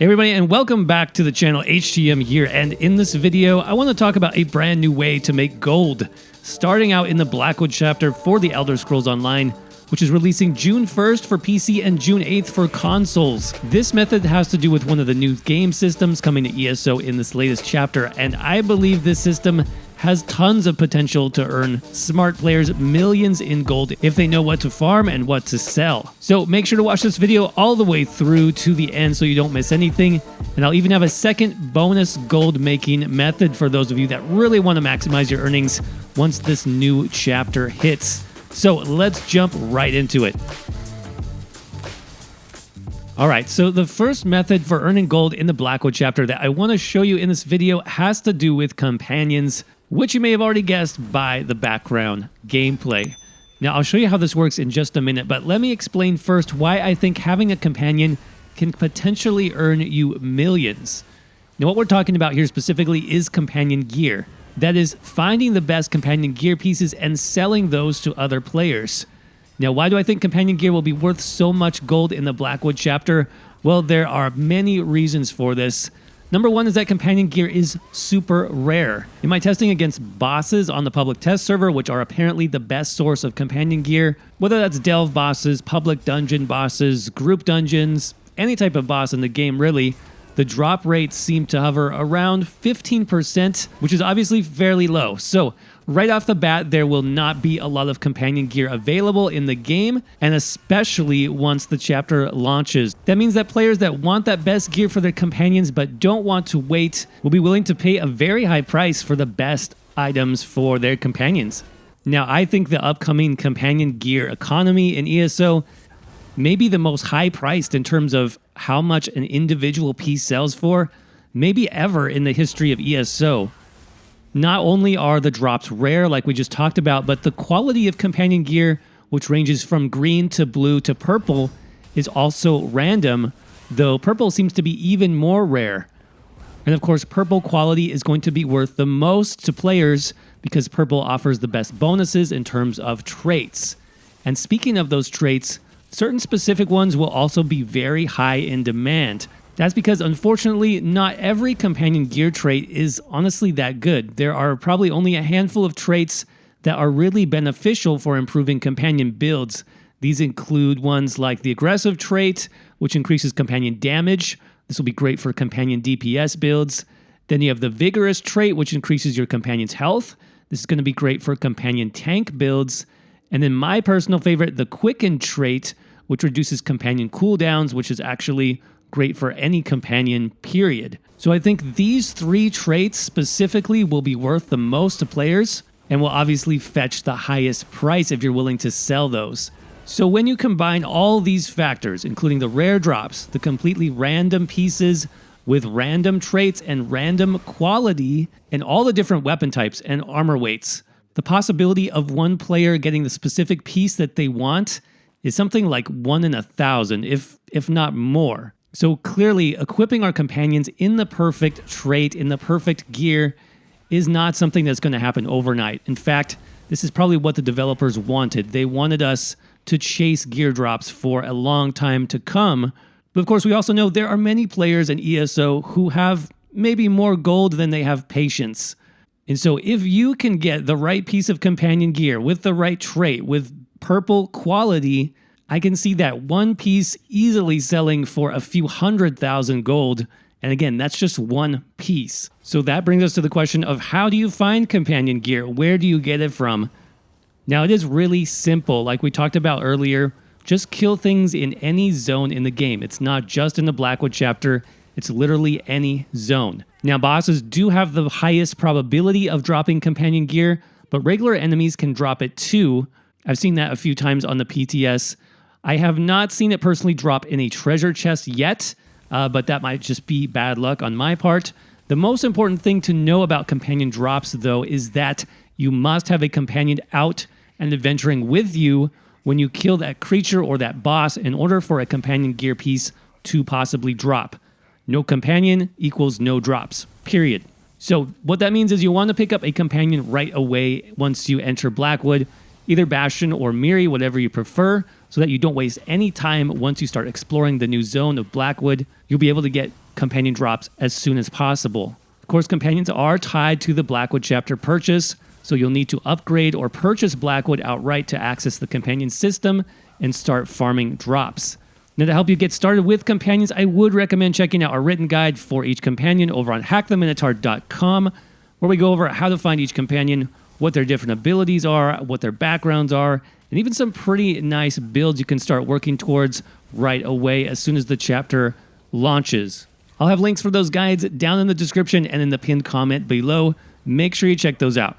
Hey everybody, and welcome back to the channel. HTM here, and in this video I want to talk about a brand new way to make gold, starting out in the Blackwood chapter for the Elder Scrolls Online, which is releasing June 1st for PC and June 8th for consoles. This method has to do with one of the new game systems coming to ESO in this latest chapter, and I believe this system has tons of potential to earn smart players millions in gold if they know what to farm and what to sell. So make sure to watch this video all the way through to the end so you don't miss anything. And I'll even have a second bonus gold making method for those of you that really want to maximize your earnings once this new chapter hits. So let's jump right into it. Alright, so the first method for earning gold in the Blackwood chapter that I want to show you in this video has to do with companions, which you may have already guessed by the background gameplay. Now, I'll show you how this works in just a minute, but let me explain first why I think having a companion can potentially earn you millions. Now, what we're talking about here specifically is companion gear. That is, finding the best companion gear pieces and selling those to other players. Now, why do I think companion gear will be worth so much gold in the Blackwood chapter? Well, there are many reasons for this. Number one is that companion gear is super rare. In my testing against bosses on the public test server, which are apparently the best source of companion gear, whether that's delve bosses, public dungeon bosses, group dungeons, any type of boss in the game really, the drop rates seem to hover around 15%, which is obviously fairly low. So right off the bat, there will not be a lot of companion gear available in the game, and especially once the chapter launches. That means that players that want that best gear for their companions but don't want to wait will be willing to pay a very high price for the best items for their companions. Now, I think the upcoming companion gear economy in ESO may be the most high-priced in terms of how much an individual piece sells for, maybe ever in the history of ESO. Not only are the drops rare, like we just talked about, but the quality of companion gear, which ranges from green to blue to purple, is also random, though purple seems to be even more rare. And of course, purple quality is going to be worth the most to players because purple offers the best bonuses in terms of traits. And speaking of those traits, certain specific ones will also be very high in demand. That's because, unfortunately, not every companion gear trait is honestly that good. There are probably only a handful of traits that are really beneficial for improving companion builds. These include ones like the aggressive trait, which increases companion damage. This will be great for companion DPS builds. Then you have the vigorous trait, which increases your companion's health. This is going to be great for companion tank builds. And then my personal favorite, the quicken trait, which reduces companion cooldowns, which is actually great for any companion, period. So I think these three traits specifically will be worth the most to players and will obviously fetch the highest price if you're willing to sell those. So when you combine all these factors, including the rare drops, the completely random pieces with random traits and random quality, and all the different weapon types and armor weights, the possibility of one player getting the specific piece that they want is something like 1 in 1,000, if not more. So clearly, equipping our companions in the perfect trait, in the perfect gear, is not something that's going to happen overnight. In fact, this is probably what the developers wanted. They wanted us to chase gear drops for a long time to come. But of course, we also know there are many players in ESO who have maybe more gold than they have patience. And so if you can get the right piece of companion gear with the right trait, with purple quality, I can see that one piece easily selling for a few 100,000 gold. And again, that's just one piece. So that brings us to the question of how do you find companion gear? Where do you get it from? Now, it is really simple. Like we talked about earlier, just kill things in any zone in the game. It's not just in the Blackwood chapter. It's literally any zone. Now, bosses do have the highest probability of dropping companion gear, but regular enemies can drop it too. I've seen that a few times on the PTS. I have not seen it personally drop in a treasure chest yet, but that might just be bad luck on my part. The most important thing to know about companion drops, though, is that you must have a companion out and adventuring with you when you kill that creature or that boss in order for a companion gear piece to possibly drop. No companion equals no drops, period. So what that means is you want to pick up a companion right away once you enter Blackwood, either Bastion or Miri, whatever you prefer, so that you don't waste any time once you start exploring the new zone of Blackwood. You'll be able to get companion drops as soon as possible. Of course, companions are tied to the Blackwood Chapter purchase, so you'll need to upgrade or purchase Blackwood outright to access the companion system and start farming drops. Now, to help you get started with companions, I would recommend checking out our written guide for each companion over on hacktheminotaur.com, where we go over how to find each companion, what their different abilities are, what their backgrounds are, and even some pretty nice builds you can start working towards right away as soon as the chapter launches. I'll have links for those guides down in the description and in the pinned comment below. Make sure you check those out.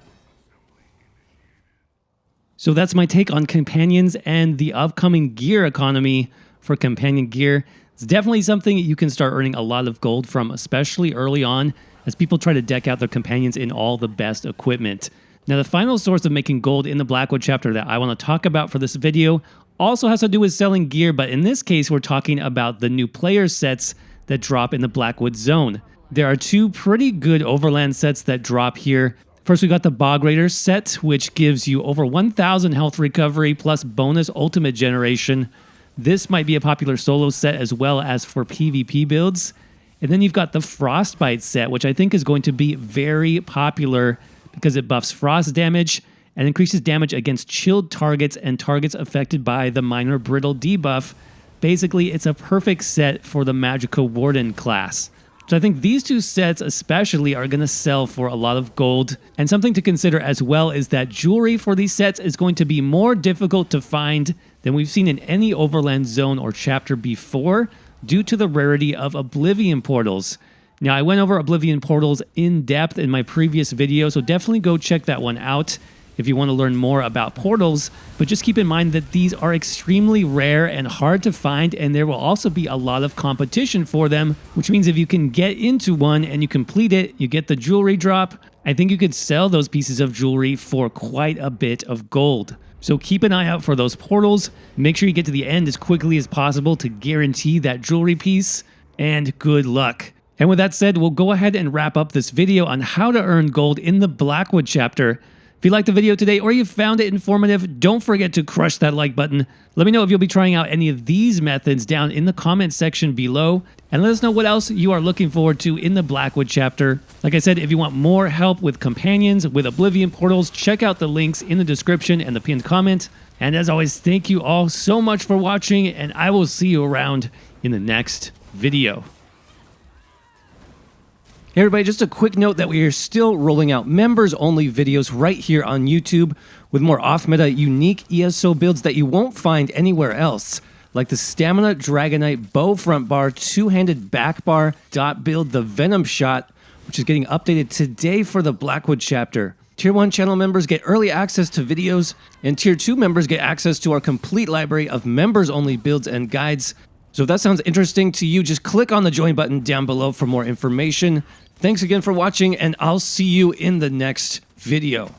So that's my take on companions and the upcoming gear economy for companion gear. It's definitely something you can start earning a lot of gold from, especially early on, as people try to deck out their companions in all the best equipment. Now, the final source of making gold in the Blackwood chapter that I want to talk about for this video also has to do with selling gear, but in this case, we're talking about the new player sets that drop in the Blackwood zone. There are two pretty good overland sets that drop here. First, we got the Bog Raider set, which gives you over 1,000 health recovery plus bonus ultimate generation. This might be a popular solo set as well as for PvP builds. And then you've got the Frostbite set, which I think is going to be very popular because it buffs frost damage and increases damage against chilled targets and targets affected by the minor brittle debuff. Basically, it's a perfect set for the Magical Warden class. So I think these two sets especially are going to sell for a lot of gold. And something to consider as well is that jewelry for these sets is going to be more difficult to find than we've seen in any overland zone or chapter before due to the rarity of Oblivion portals. Now, I went over Oblivion portals in depth in my previous video, so definitely go check that one out if you want to learn more about portals, but just keep in mind that these are extremely rare and hard to find, and there will also be a lot of competition for them, which means if you can get into one and you complete it, you get the jewelry drop. I think you could sell those pieces of jewelry for quite a bit of gold. So keep an eye out for those portals. Make sure you get to the end as quickly as possible to guarantee that jewelry piece, and good luck. And with that said, we'll go ahead and wrap up this video on how to earn gold in the Blackwood chapter. If you liked the video today or you found it informative, don't forget to crush that like button. Let me know if you'll be trying out any of these methods down in the comment section below, and let us know what else you are looking forward to in the Blackwood chapter. Like I said, if you want more help with companions, with Oblivion portals, check out the links in the description and the pinned comment. And as always, thank you all so much for watching, and I will see you around in the next video. Hey everybody, just a quick note that we are still rolling out members-only videos right here on YouTube with more off-meta, unique ESO builds that you won't find anywhere else, like the Stamina Dragonite Bow Front Bar, Two-Handed Back Bar, Dot Build, the Venom Shot, which is getting updated today for the Blackwood chapter. Tier 1 channel members get early access to videos, and Tier 2 members get access to our complete library of members-only builds and guides. So if that sounds interesting to you, just click on the join button down below for more information. Thanks again for watching, and I'll see you in the next video.